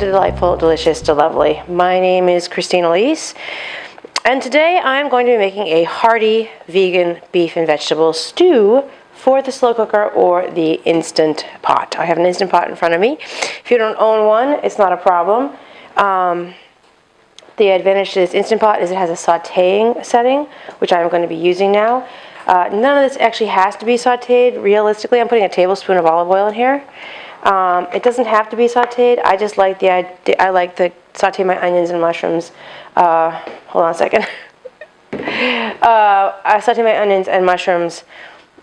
to Delightful, Delicious, Delovely. My name is Christine Elise, and today I'm going to be making a hearty vegan beef and vegetable stew for the slow cooker or the Instant Pot. I have an Instant Pot in front of me. If you don't own one, it's not a problem. The advantage to this Instant Pot is it has a sautéing setting, which I'm going to be using now. None of this actually has to be sautéed. Realistically, I'm putting a tablespoon of olive oil in here. It doesn't have to be sautéed. I just like I like to saute my onions and mushrooms. Hold on a second. I saute my onions and mushrooms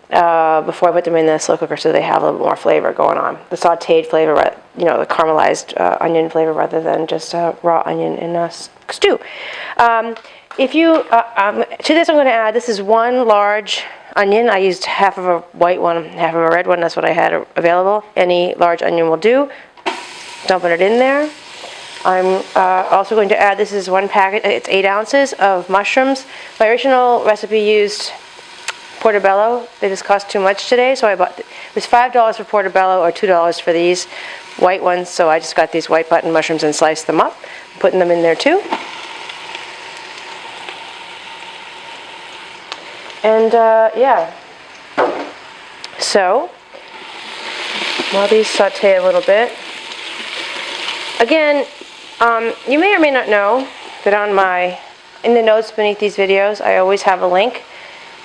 before I put them in the slow cooker, so they have a little more flavor going on. The sautéed flavor, the caramelized onion flavor, rather than just raw onion in a stew. If you to this, I'm going to add. This is one large onion. I used half of a white one, half of a red one. That's what I had available. Any large onion will do. Dumping it in there. I'm also going to add, this is one packet, it's 8 ounces of mushrooms. My original recipe used portobello. They just cost too much today, so I bought, it was $5 for portobello or $2 for these white ones, so I just got these white button mushrooms and sliced them up, putting them in there too. And yeah, so while these saute a little bit, again, you may or may not know that in the notes beneath these videos, I always have a link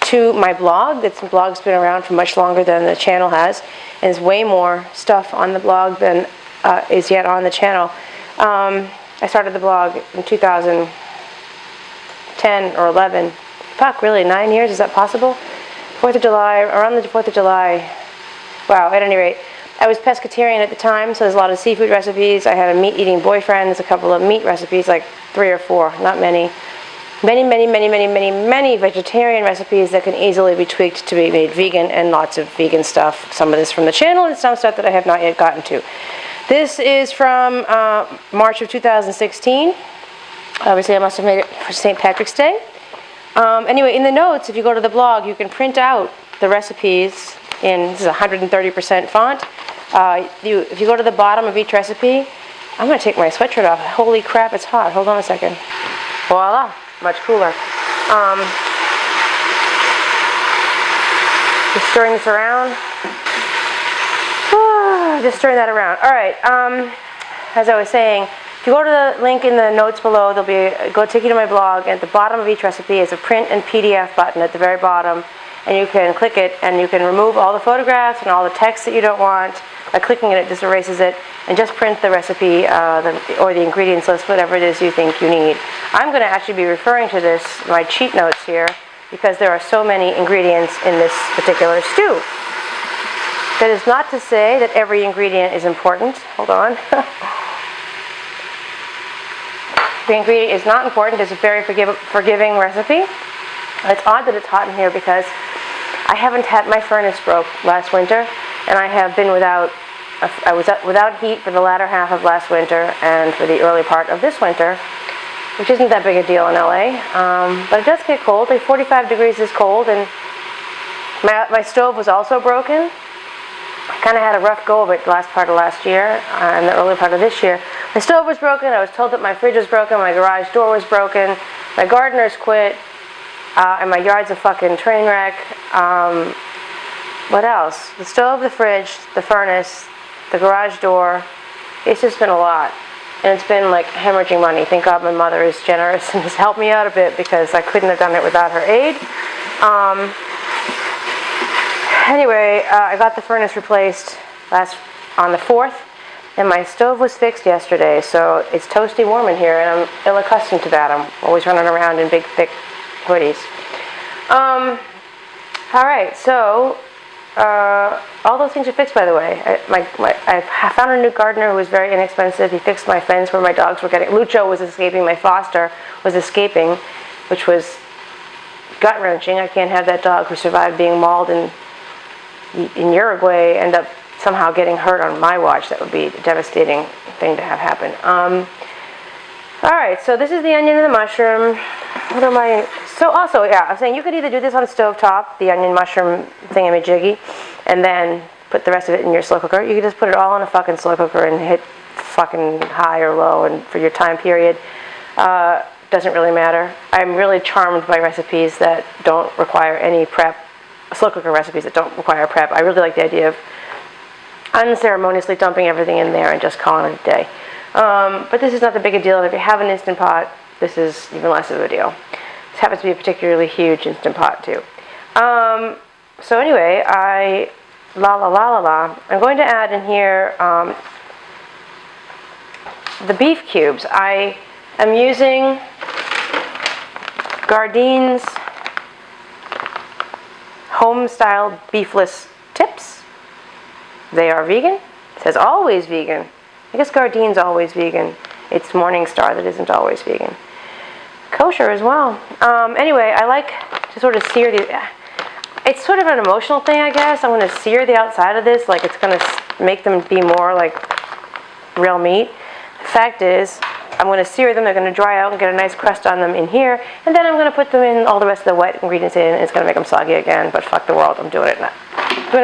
to my blog. This blog's been around for much longer than the channel has, and there's way more stuff on the blog than is yet on the channel. I started the blog in 2010 or 11. Fuck, really, 9 years? Is that possible? 4th of July, around the 4th of July. Wow, at any rate. I was pescatarian at the time, so there's a lot of seafood recipes. I had a meat-eating boyfriend. There's a couple of meat recipes, like 3 or 4, not many. Many vegetarian recipes that can easily be tweaked to be made vegan, and lots of vegan stuff. Some of this from the channel, and some stuff that I have not yet gotten to. This is from March of 2016. Obviously, I must have made it for St. Patrick's Day. Anyway, in the notes, if you go to the blog, you can print out the recipes in, this is 130% font. If you go to the bottom of each recipe, I'm going to take my sweatshirt off. Holy crap, it's hot. Hold on a second. Voila, much cooler. Just stirring this around. Just stirring that around. All right, as I was saying, if you go to the link in the notes below, go take you to my blog. At the bottom of each recipe is a print and PDF button at the very bottom, and you can click it, and you can remove all the photographs and all the text that you don't want. By clicking it, it just erases it, and just print the recipe or the ingredients list, whatever it is you think you need. I'm going to actually be referring to this, my cheat notes here, because there are so many ingredients in this particular stew. That is not to say that every ingredient is important. Hold on. The ingredient is not important. It's a very forgiving recipe. It's odd that it's hot in here because I haven't had, my furnace broke last winter, and I have been without heat for the latter half of last winter and for the early part of this winter, which isn't that big a deal in LA. But it does get cold. Like 45 degrees is cold, and my stove was also broken. I kind of had a rough go of it the last part of last year and the early part of this year. My stove was broken. I was told that my fridge was broken. My garage door was broken. My gardeners quit. And my yard's a fucking train wreck. What else? The stove, the fridge, the furnace, the garage door. It's just been a lot. And it's been like hemorrhaging money. Thank God my mother is generous and has helped me out a bit, because I couldn't have done it without her aid. Anyway, I got the furnace replaced on the 4th, and my stove was fixed yesterday, so it's toasty warm in here, and I'm ill-accustomed to that. I'm always running around in big, thick hoodies. All right, so all those things are fixed, by the way. I found a new gardener who was very inexpensive. He fixed my fence where my dogs were getting. Lucho was escaping. My foster was escaping, which was gut-wrenching. I can't have that dog who survived being mauled in Uruguay end up somehow getting hurt on my watch. That would be a devastating thing to have happen. All right, so this is the onion and the mushroom. What am I? So also, yeah, I'm saying you could either do this on stovetop, the onion mushroom thingamajiggy, and then put the rest of it in your slow cooker. You could just put it all in a fucking slow cooker and hit fucking high or low, and for your time period, doesn't really matter. I'm really charmed by recipes that don't require any prep, slow cooker recipes that don't require prep. I really like the idea of unceremoniously dumping everything in there and just calling it a day. But this is not the big a deal. If you have an Instant Pot, this is even less of a deal. This happens to be a particularly huge Instant Pot too. So anyway, I'm going to add in here the beef cubes. I am using Gardine's home-style beefless tips. They are vegan. It says always vegan. I guess Gardine's always vegan. It's Morningstar that isn't always vegan. Kosher as well. Anyway, I like to sort of sear these. It's sort of an emotional thing, I guess. I'm going to sear the outside of this, like it's going to make them be more like real meat. The fact is, I'm going to sear them. They're going to dry out and get a nice crust on them in here, and then I'm going to put them in all the rest of the wet ingredients in, and it's going to make them soggy again. But fuck the world, I'm doing it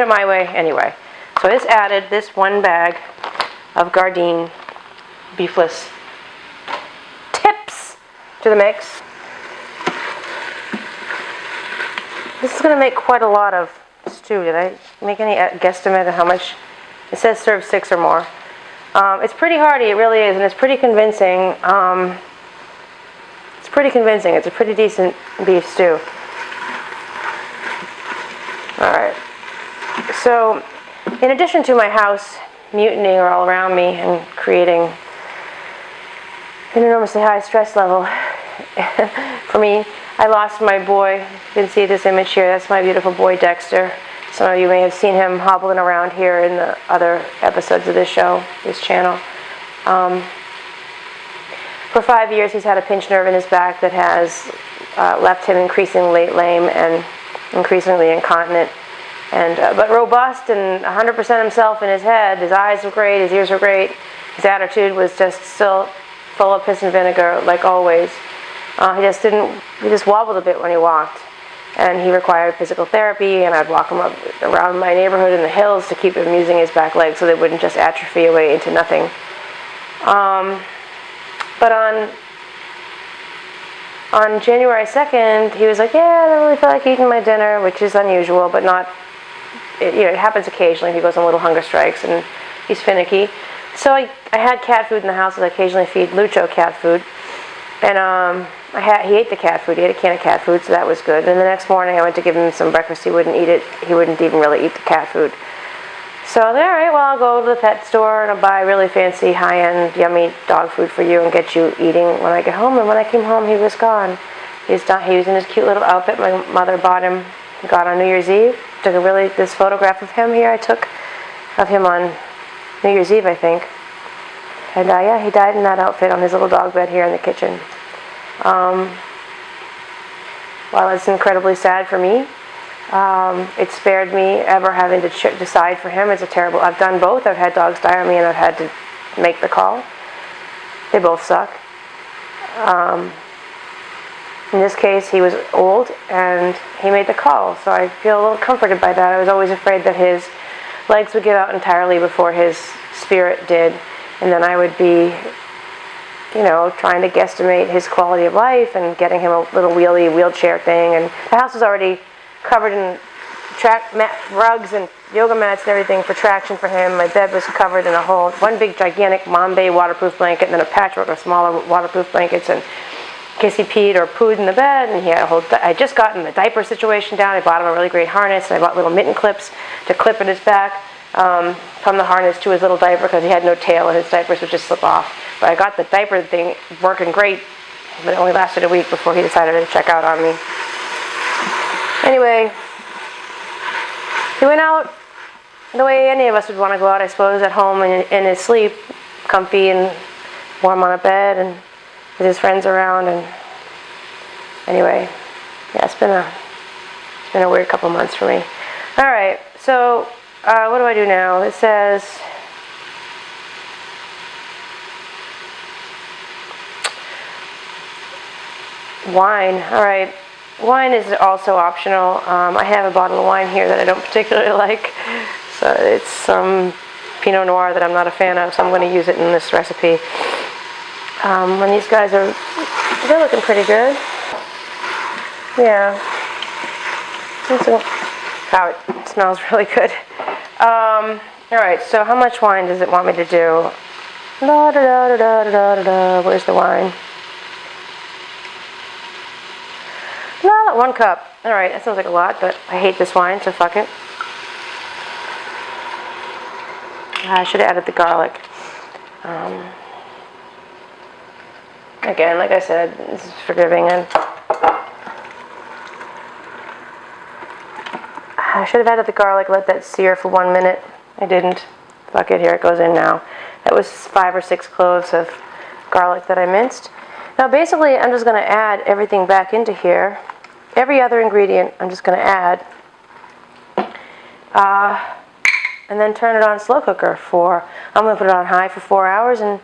my way anyway. So I just added this one bag of Gardein beefless tips to the mix. This is going to make quite a lot of stew. Did I make any guesstimate of how much? It says serve 6 or more. It's pretty hearty, it really is, and it's pretty convincing. It's pretty convincing. It's a pretty decent beef stew. Alright. So, in addition to my house mutinying all around me and creating an enormously high stress level for me, I lost my boy. You can see this image here. That's my beautiful boy Dexter. Some of you may have seen him hobbling around here in the other episodes of this show, this channel. For 5 years he's had a pinched nerve in his back that has left him increasingly lame and increasingly incontinent. But robust and 100% himself in his head. His eyes were great, his ears were great. His attitude was just still full of piss and vinegar, like always. He just wobbled a bit when he walked. And he required physical therapy, and I'd walk him up around my neighborhood in the hills to keep him using his back legs so they wouldn't just atrophy away into nothing. But on January 2nd, he was like, yeah, I don't really feel like eating my dinner, which is unusual, but not, it happens occasionally. He goes on little hunger strikes, and he's finicky. So I had cat food in the house, and I occasionally feed Lucho cat food. And he ate the cat food. He ate a can of cat food, so that was good. And the next morning, I went to give him some breakfast. He wouldn't eat it. He wouldn't even really eat the cat food. So, all right, well, I'll go to the pet store and I'll buy really fancy, high-end, yummy dog food for you and get you eating when I get home. And when I came home, he was gone. He was in his cute little outfit my mother bought him. He got on New Year's Eve. Took this photograph of him here. I took of him on New Year's Eve, I think. And yeah, he died in that outfit on his little dog bed here in the kitchen. While it's incredibly sad for me, it spared me ever having to decide for him. I've done both. I've had dogs die on me and I've had to make the call. They both suck. In this case, he was old and he made the call, so I feel a little comforted by that. I was always afraid that his legs would give out entirely before his spirit did, and then I would be, trying to guesstimate his quality of life and getting him a little wheelchair thing. And the house was already covered in rugs and yoga mats and everything for traction for him. My bed was covered in one big gigantic Bombay waterproof blanket and then a patchwork of smaller waterproof blankets, and in case he peed or pooed in the bed. And he had I just gotten the diaper situation down. I bought him a really great harness, and I bought little mitten clips to clip in his back from the harness to his little diaper because he had no tail and his diapers would just slip off. But I got the diaper thing working great, but it only lasted a week before he decided to check out on me. Anyway, he went out the way any of us would want to go out, I suppose, at home in his sleep, comfy and warm on a bed and with his friends around. And anyway, yeah, it's been a weird couple months for me. All right, so what do I do now? It says wine. All right, wine is also optional. I have a bottle of wine here that I don't particularly like, so it's some Pinot Noir that I'm not a fan of, so I'm going to use it in this recipe. When these guys are, they're looking pretty good. Yeah. Wow, it smells really good. Alright, so how much wine does it want me to do? Da, da, da, da, da, da, da. Where's the wine? 1 cup. Alright, that sounds like a lot, but I hate this wine, so fuck it. I should have added the garlic. Again, like I said, this is forgiving, and I should have added the garlic, let that sear for 1 minute. I didn't. Fuck it, here it goes in now. That was 5 or 6 cloves of garlic that I minced. Now basically, I'm just going to add everything back into here. Every other ingredient I'm just going to add. And then turn it on slow cooker for, I'm going to put it on high for 4 hours, and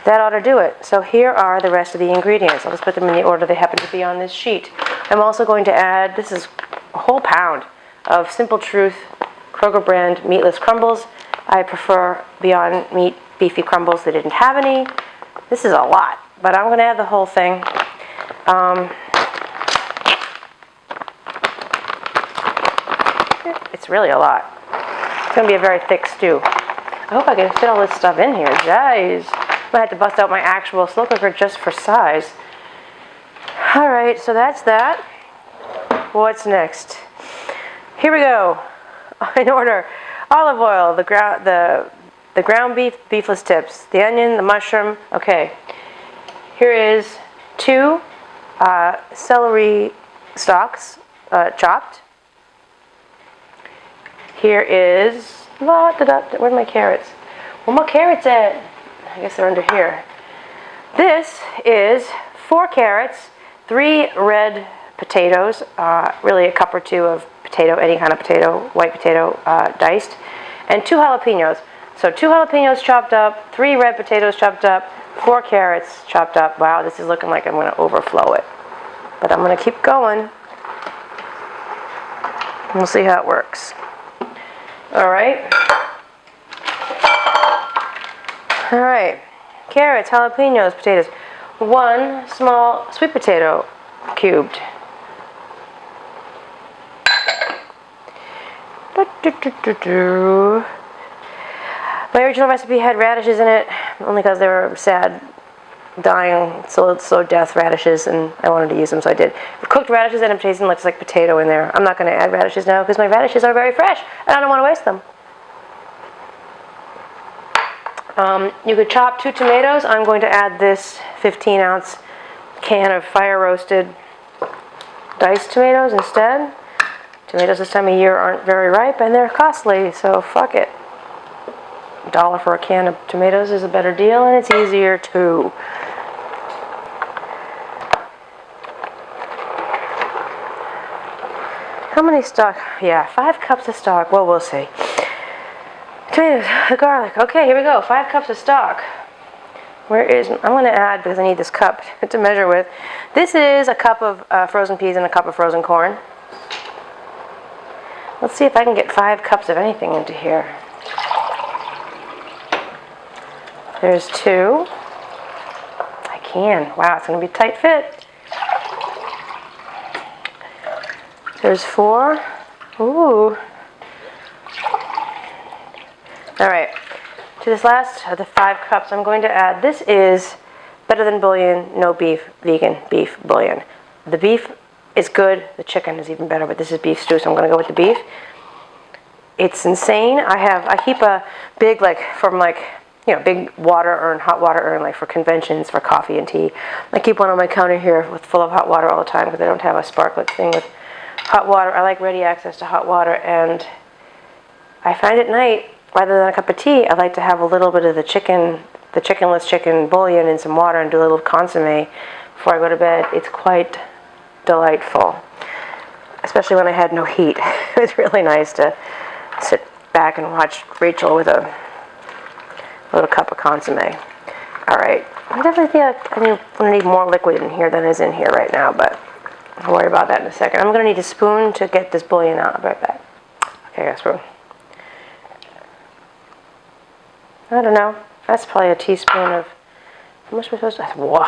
that ought to do it. So here are the rest of the ingredients. I'll just put them in the order they happen to be on this sheet. I'm also going to add, this is a whole pound of Simple Truth Kroger brand meatless crumbles. I prefer Beyond Meat beefy crumbles. They didn't have any. This is a lot, but I'm going to add the whole thing. It's really a lot. It's going to be a very thick stew. I hope I can fit all this stuff in here. Jeez. I might have to bust out my actual slow cooker just for size. Alright, so that's that. What's next? Here we go. In order. Olive oil, the ground beef, beefless tips, the onion, the mushroom. Okay. Here is 2 celery stalks, chopped. Here is, where's my carrots? Where my carrots at? I guess they're under here. This is 4 carrots, 3 red potatoes, really a cup or 2 of potato, any kind of potato, white potato, diced, and 2 jalapenos. So 2 jalapenos chopped up, 3 red potatoes chopped up, 4 carrots chopped up. Wow, this is looking like I'm going to overflow it. But I'm going to keep going. We'll see how it works. Alright. Alright. Carrots, jalapenos, potatoes. 1 small sweet potato cubed. My original recipe had radishes in it, only because they were sad, dying, slow death radishes, and I wanted to use them, so I did. The cooked radishes end up tasting like potato in there. I'm not going to add radishes now because my radishes are very fresh, and I don't want to waste them. You could chop 2 tomatoes. I'm going to add this 15-ounce can of fire-roasted diced tomatoes instead. Tomatoes this time of year aren't very ripe, and they're costly, so fuck it. $1 for a can of tomatoes is a better deal, and it's easier too. How many stock? Yeah, 5 cups of stock. Well, we'll see. Tomatoes, the garlic. Okay, here we go. 5 cups of stock. Where is, I'm going to add, because I need this cup to measure with. This is a cup of frozen peas and a cup of frozen corn. Let's see if I can get 5 cups of anything into here. There's 2. I can. Wow, it's going to be a tight fit. There's 4. Ooh. Alright. To this last of the 5 cups, I'm going to add, this is better than bouillon, no beef, vegan beef bouillon. The beef is good, the chicken is even better, but this is beef stew, so I'm going to go with the beef. It's insane. I keep a big, big water urn, hot water urn, like for conventions, for coffee and tea. I keep one on my counter here full of hot water all the time because I don't have a sparklet thing with hot water. I like ready access to hot water, and I find at night, rather than a cup of tea, I like to have a little bit of the chickenless chicken bouillon in some water and do a little consomme before I go to bed. It's quite delightful, especially when I had no heat. It was really nice to sit back and watch Rachel with a little cup of consomme. Alright, I definitely think I'm going to need more liquid in here than is in here right now, but I'll worry about that in a second. I'm going to need a spoon to get this bouillon out. I'll be right back. Okay, I got a spoon. I don't know. That's probably a teaspoon of, how much am I supposed to, whoa,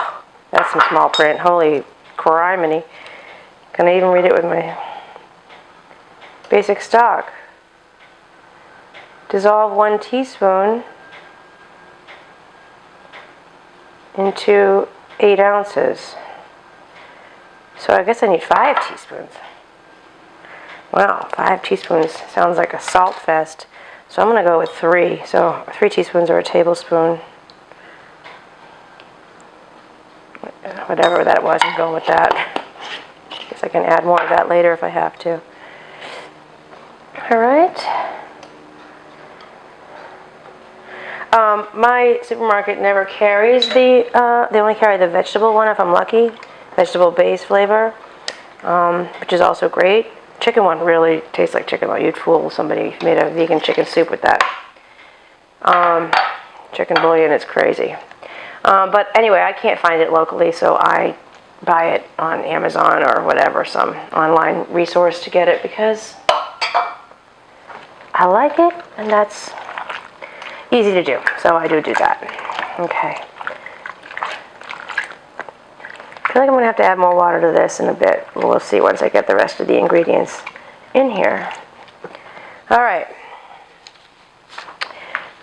that's some small print. Holy criminy. Can I even read it with my basic stock? Dissolve 1 teaspoon into 8 ounces. So I guess I need 5 teaspoons. Wow, 5 teaspoons sounds like a salt fest. So I'm going to go with 3. So 3 teaspoons or a tablespoon. Whatever that was, I'm going with that. Guess I can add more of that later if I have to. Alright. My supermarket never carries they only carry the vegetable one if I'm lucky. Vegetable base flavor, which is also great. Chicken one really tastes like chicken. You'd fool somebody who made a vegan chicken soup with that. Chicken bouillon is crazy. But anyway, I can't find it locally, so I buy it on Amazon or whatever, some online resource to get it because I like it and that's easy to do. So I do that. Okay. I feel like I'm going to have to add more water to this in a bit. We'll see once I get the rest of the ingredients in here. Alright.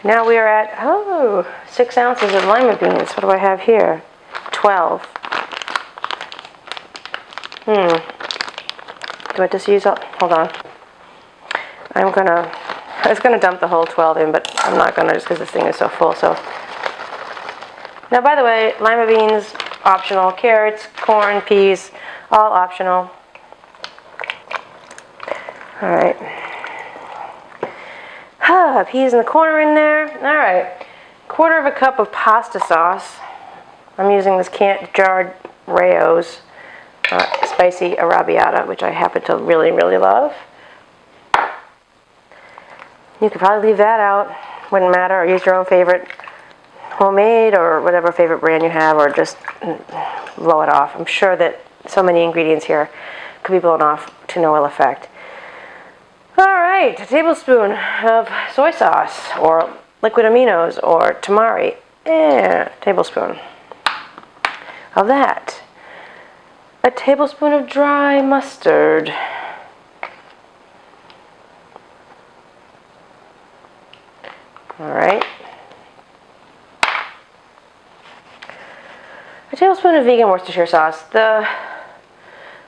Now we are at, 6 ounces of lima beans. What do I have here? 12. Do I just use all, hold on. I was going to dump the whole 12 in, but I'm not going to just because this thing is so full. So now, by the way, lima beans, optional. Carrots, corn, peas, all optional. Alright. Peas in the corner in there. Alright. 1/4 cup of pasta sauce. I'm using this jarred Rao's spicy arrabbiata, which I happen to really, really love. You could probably leave that out. Wouldn't matter. Or use your own favorite homemade or whatever favorite brand you have, or just blow it off. I'm sure that so many ingredients here could be blown off to no ill effect. Alright, a tablespoon of soy sauce or liquid aminos or tamari. Tablespoon of that. A tablespoon of dry mustard. Alright. A tablespoon of vegan Worcestershire sauce. The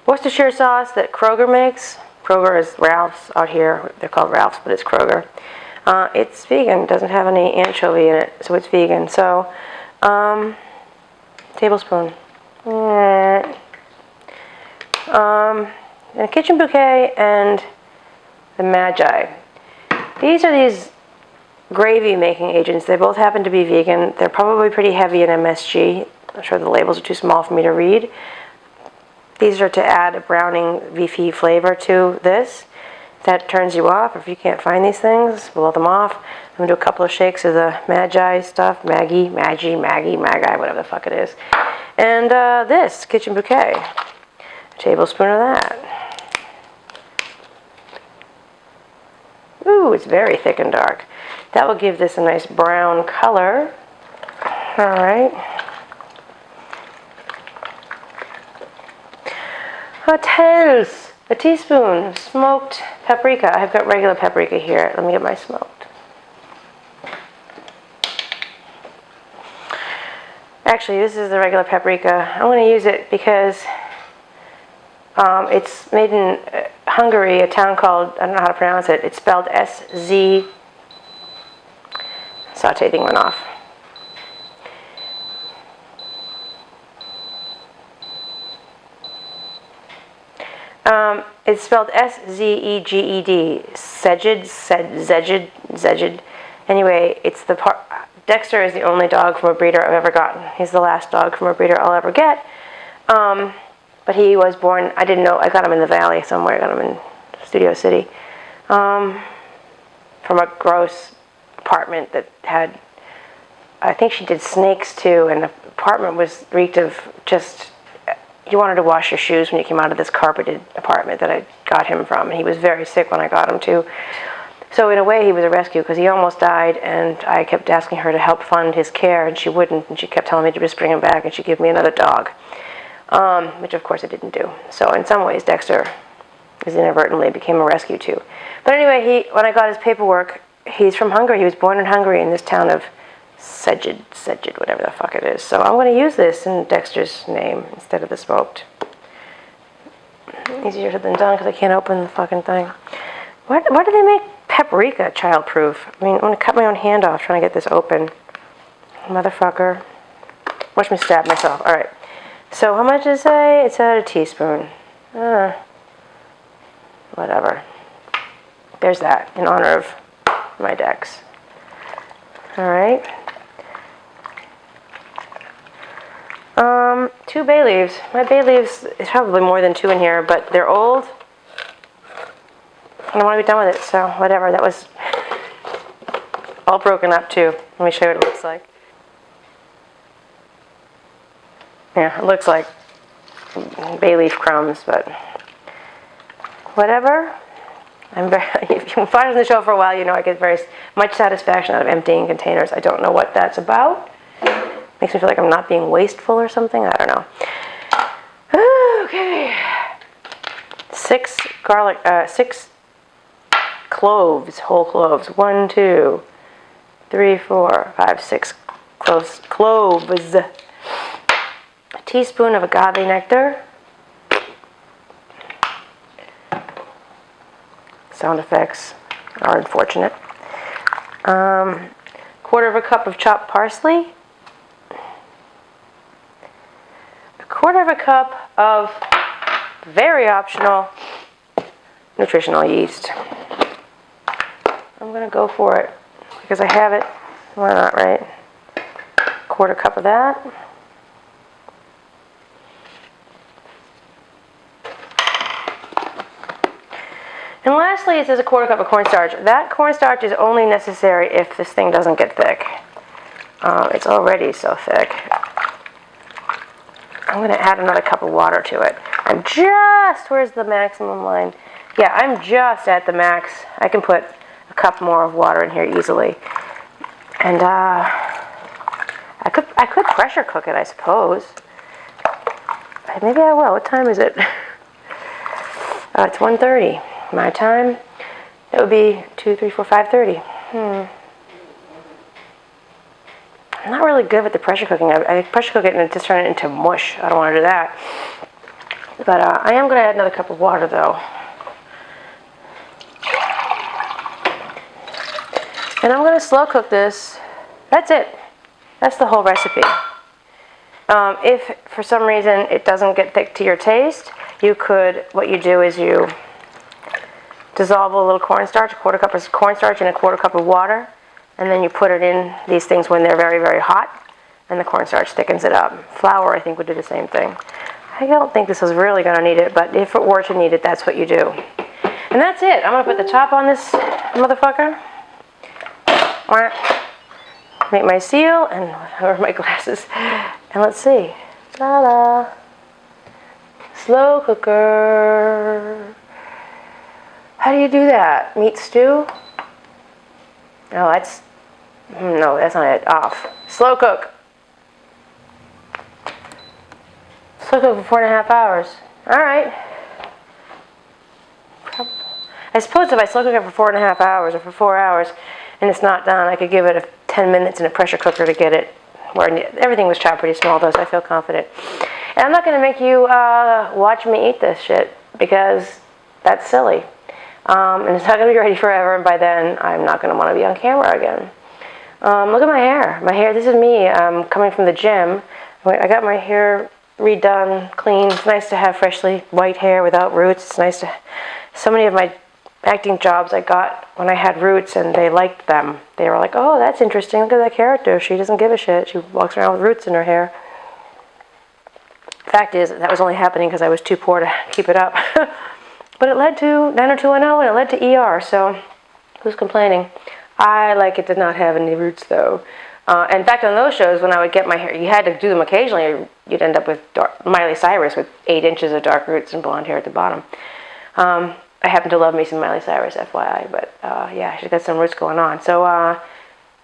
Worcestershire sauce that Kroger makes, Kroger is Ralph's out here. They're called Ralph's, but it's Kroger. It's vegan. It doesn't have any anchovy in it, so it's vegan. So, tablespoon. And a kitchen bouquet and the Magi. These are these gravy making agents. They both happen to be vegan. They're probably pretty heavy in MSG. I'm sure the labels are too small for me to read. These are to add a browning, beefy flavor to this. If that turns you off, if you can't find these things, blow them off. I'm going to do a couple of shakes of the Magi stuff. Magi, whatever the fuck it is. And this kitchen bouquet. A tablespoon of that. Ooh, it's very thick and dark. That will give this a nice brown color. Alright. Hotels. A teaspoon of smoked paprika. I've got regular paprika here. Let me get my smoked. Actually, this is the regular paprika. I'm going to use it because it's made in Hungary, a town called, I don't know how to pronounce it. It's spelled S-Z. Saute thing went off. It's spelled S-Z-E-G-E-D. Zedged. Anyway, it's the part. Dexter is the only dog from a breeder I've ever gotten. He's the last dog from a breeder I'll ever get. But he was born, I didn't know, I got him in the valley somewhere. I got him in Studio City. From a gross apartment that had, I think she did snakes too, and the apartment was reeked of just, you wanted to wash your shoes when you came out of this carpeted apartment that I got him from. And he was very sick when I got him too. So in a way, he was a rescue because he almost died, and I kept asking her to help fund his care, and she wouldn't, and she kept telling me to just bring him back, and she'd give me another dog, which of course I didn't do. So in some ways, Dexter inadvertently became a rescue too. But anyway, when I got his paperwork, he's from Hungary. He was born in Hungary in this town of Szeged, whatever the fuck it is. So I'm going to use this in Dexter's name instead of the smoked. Easier said than done because I can't open the fucking thing. Why do they make paprika childproof? I mean, I'm going to cut my own hand off trying to get this open. Motherfucker. Watch me stab myself. Alright. So how much does it say? It's at a teaspoon. Whatever. There's that in honor of my Dex. Alright. 2 bay leaves. My bay leaves is probably more than 2 in here, but they're old. And I want to be done with it, so whatever. That was all broken up too. Let me show you what it looks like. Yeah, it looks like bay leaf crumbs, but whatever. If you've watched the show for a while, you know I get very much satisfaction out of emptying containers. I don't know what that's about. Makes me feel like I'm not being wasteful or something. I don't know. Okay. 6 cloves, whole cloves. 1, 2, 3, 4, 5, 6 cloves. A teaspoon of agave nectar. Sound effects are unfortunate. 1/4 cup of chopped parsley. 1/4 cup of very optional nutritional yeast. I'm going to go for it because I have it. Why not, right? 1/4 cup of that. And lastly, it says a 1/4 cup of cornstarch. That cornstarch is only necessary if this thing doesn't get thick. It's already so thick. I'm going to add another cup of water to it. I'm just, where's the maximum line? Yeah, I'm just at the max. I can put a cup more of water in here easily. And I could pressure cook it, I suppose. Maybe I will. What time is it? It's 1:30. My time. That would be 2, 3, 4, 5:30. I'm not really good with the pressure cooking. I pressure cook it and just turn it into mush. I don't want to do that. But I am going to add another cup of water, though. And I'm going to slow cook this. That's it. That's the whole recipe. If for some reason it doesn't get thick to your taste, what you do is you dissolve a little cornstarch, 1/4 cup of cornstarch and a 1/4 cup of water, and then you put it in these things when they're very, very hot, and the cornstarch thickens it up. Flour, I think, would do the same thing. I don't think this is really going to need it, but if it were to need it, that's what you do. And that's it. I'm going to put the top on this motherfucker. Make my seal, and wear my glasses. And let's see. Ta-da! Slow cooker. How do you do that? Meat stew? No, that's not it. Off. Slow cook. Slow cook for 4.5 hours. All right. I suppose if I slow cook it for 4.5 hours or for 4 hours and it's not done, I could give it 10 minutes in a pressure cooker to get it where everything was chopped pretty small, though, so I feel confident. And I'm not going to make you watch me eat this shit because that's silly. And it's not going to be ready forever, and by then I'm not going to want to be on camera again. Look at my hair. My hair, this is me coming from the gym. I got my hair redone, clean. It's nice to have freshly white hair without roots. It's nice to... So many of my acting jobs I got when I had roots, and they liked them. They were like, oh, that's interesting. Look at that character. She doesn't give a shit. She walks around with roots in her hair. Fact is, that was only happening because I was too poor to keep it up. But it led to 90210, and it led to ER, so who's complaining? I like it to not have any roots, though. In fact, on those shows, when I would get my hair, you had to do them occasionally, you'd end up with Miley Cyrus with 8 inches of dark roots and blonde hair at the bottom. I happen to love me some Miley Cyrus, FYI, but yeah, she's got some roots going on. So I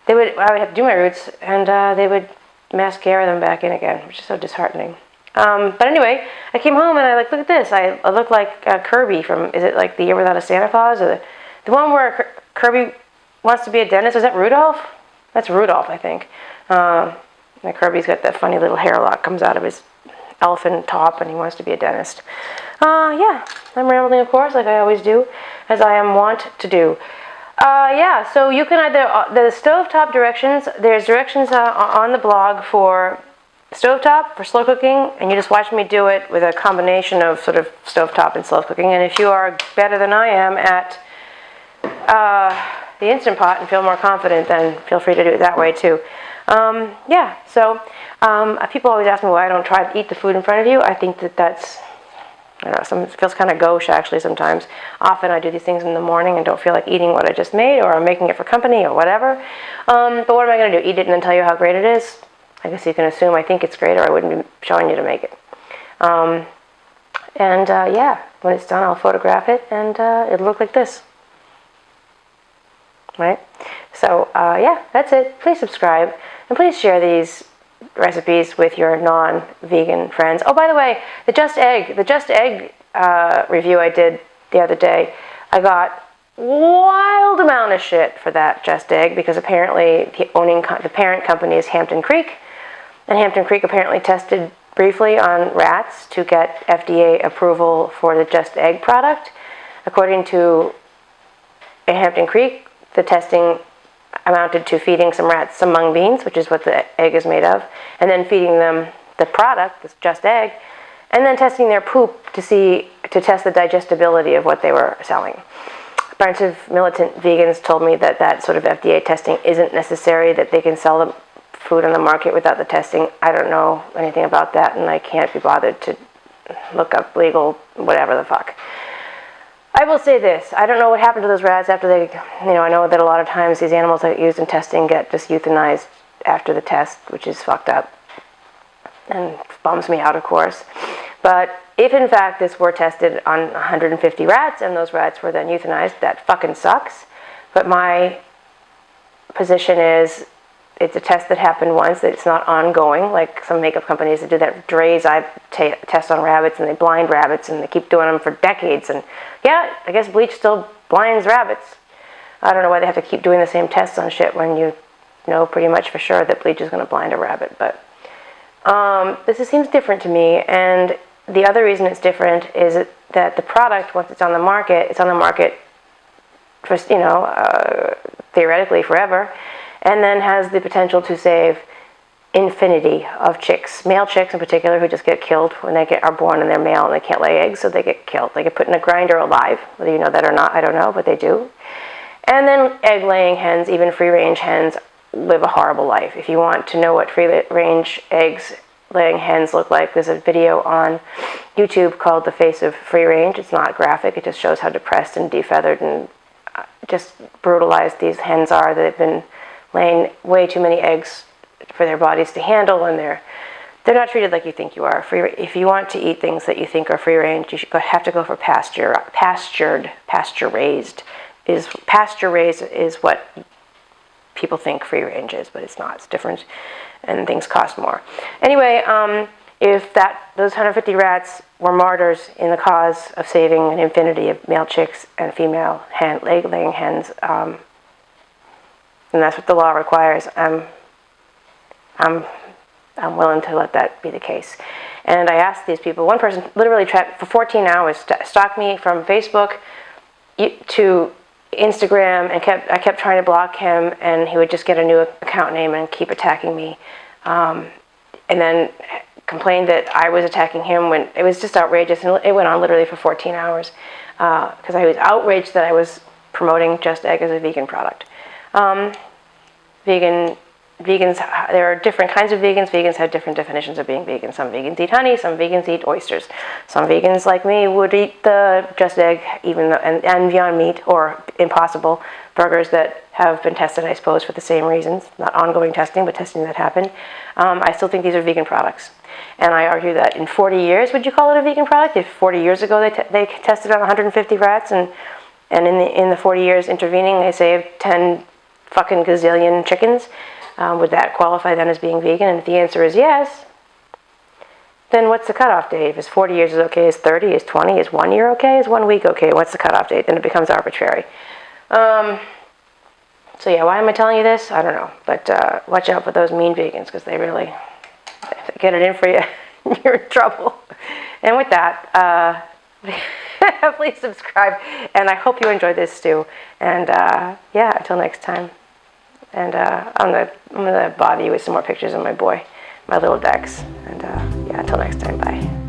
would have to do my roots, and they would mascara them back in again, which is so disheartening. But anyway, I came home and I look at this. I look like Kirby from, is it like The Year Without a Santa Claus? Or the one where Kirby wants to be a dentist? Is that Rudolph? That's Rudolph, I think. And Kirby's got that funny little hair lock comes out of his elephant top, and he wants to be a dentist. Yeah, I'm rambling, of course, like I always do, as I am wont to do. Yeah, so you can either, the stovetop directions, there's directions on the blog for stovetop, for slow cooking, and you just watch me do it with a combination of sort of stovetop and slow cooking. And if you are better than I am at the Instant Pot and feel more confident, then feel free to do it that way too. Yeah, so people always ask me why I don't try to eat the food in front of you. I think that's, I don't know, it feels kind of gauche actually sometimes. Often I do these things in the morning and don't feel like eating what I just made, or I'm making it for company or whatever. But what am I going to do, eat it and then tell you how great it is? I guess you can assume I think it's great, or I wouldn't be showing you to make it. Yeah, when it's done I'll photograph it, and it'll look like this. Right? So yeah, that's it. Please subscribe, and please share these recipes with your non-vegan friends. Oh, by the way, the Just Egg review I did the other day, I got wild amount of shit for that Just Egg, because apparently the parent company is Hampton Creek, and Hampton Creek apparently tested briefly on rats to get FDA approval for the Just Egg product. According to Hampton Creek, the testing amounted to feeding some rats some mung beans, which is what the egg is made of, and then feeding them the product, this Just Egg, and then testing their poop to test the digestibility of what they were selling. A bunch of militant vegans told me that that sort of FDA testing isn't necessary, that they can sell the food on the market without the testing. I don't know anything about that, and I can't be bothered to look up legal whatever the fuck. I will say this, I don't know what happened to those rats after they, I know that a lot of times these animals that are used in testing get just euthanized after the test, which is fucked up and bums me out, of course. But if in fact this were tested on 150 rats and those rats were then euthanized, that fucking sucks. But my position is, it's a test that happened once, that it's not ongoing, like some makeup companies that do that. Dre's I test on rabbits, and they blind rabbits, and they keep doing them for decades. And yeah, I guess bleach still blinds rabbits. I don't know why they have to keep doing the same tests on shit when you know pretty much for sure that bleach is going to blind a rabbit. But this themes different to me, and the other reason it's different is that the product, once it's on the market for, theoretically forever, and then has the potential to save infinity of chicks, male chicks in particular, who just get killed when they are born and they're male and they can't lay eggs, so they get killed. They get put in a grinder alive, whether you know that or not, I don't know, but they do. And then egg-laying hens, even free-range hens, live a horrible life. If you want to know what free-range eggs-laying hens look like, there's a video on YouTube called The Face of Free Range. It's not graphic, it just shows how depressed and defeathered and just brutalized these hens are. They've been laying way too many eggs for their bodies to handle, and they're not treated like you think you are. If you want to eat things that you think are free range, you have to go for pasture raised is what people think free range is, but it's not. It's different, and things cost more. Anyway, if those 150 rats were martyrs in the cause of saving an infinity of male chicks and female egg-laying hens, and that's what the law requires, I'm willing to let that be the case. And I asked these people, one person literally tried for 14 hours, stalked me from Facebook to Instagram, and I kept trying to block him, and he would just get a new account name and keep attacking me. And then complained that I was attacking him, when it was just outrageous, and it went on literally for 14 hours because I was outraged that I was promoting Just Egg as a vegan product. Vegan vegans, there are different kinds of vegans. Vegans have different definitions of being vegan. Some vegans eat honey, some vegans eat oysters. Some vegans, like me, would eat the just egg, even though, and Beyond Meat or Impossible burgers that have been tested, I suppose, for the same reasons. Not ongoing testing, but testing that happened. I still think these are vegan products. And I argue that in 40 years, would you call it a vegan product? If 40 years ago they tested on 150 rats, and in the 40 years intervening they saved 10 fucking gazillion chickens, would that qualify then as being vegan? And if the answer is yes, then what's the cutoff date? If it's 40 years is okay, is 30, is 20, is 1 year okay, is 1 week okay? What's the cutoff date? Then it becomes arbitrary. So yeah, why am I telling you this? I don't know. But watch out for those mean vegans, because they really, if they get it in for you, you're in trouble. And with that, please subscribe. And I hope you enjoyed this stew. And yeah, until next time. And I'm gonna bother you with some more pictures of my boy, my little Dex. And yeah, until next time, bye.